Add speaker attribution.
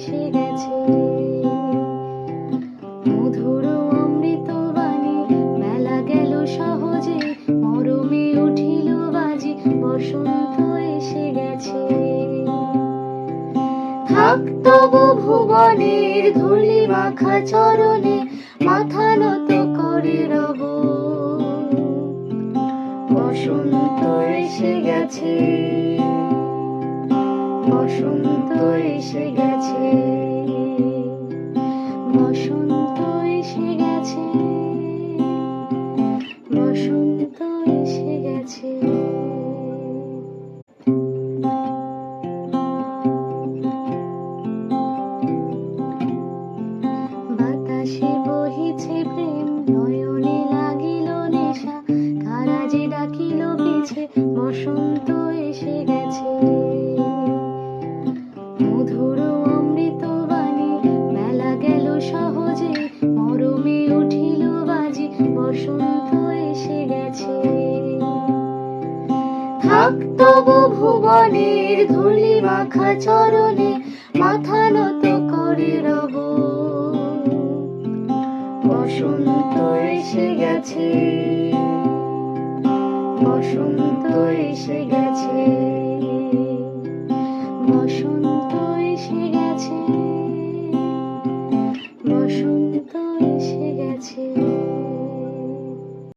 Speaker 1: এসে গেছে। মধুর অমৃত বাণী মেলা গেল সহজে, মরমে উঠিল বাজি, বসন্ত এসে গেছে। থাক তবু ভুবনের ধূলি মাখা চরণে, মাথা নত করে রব। বসন্ত এসে গেছে, বসন্ত এসে গেছে, বসন্ত এসে গেছে, বসন্ত এসে গেছে। বাতাসে বহিছে প্রেম, নয়নে লাগিল নেশা, কারা যে ডাকিল পিছে, বসন্ত এসে গেছে। মধুর অমৃত বাণী মেলা গেল সহজে, মরমে উঠিল বাজি, বসন্ত এসে গেছে। থাক তবু ভুবনের ধূলি মাখা চরণে, মাথা নত করে রব। বসন্ত এসে গেছে, বসন্ত এসে গেছে, বসন্ত এসে গেছে।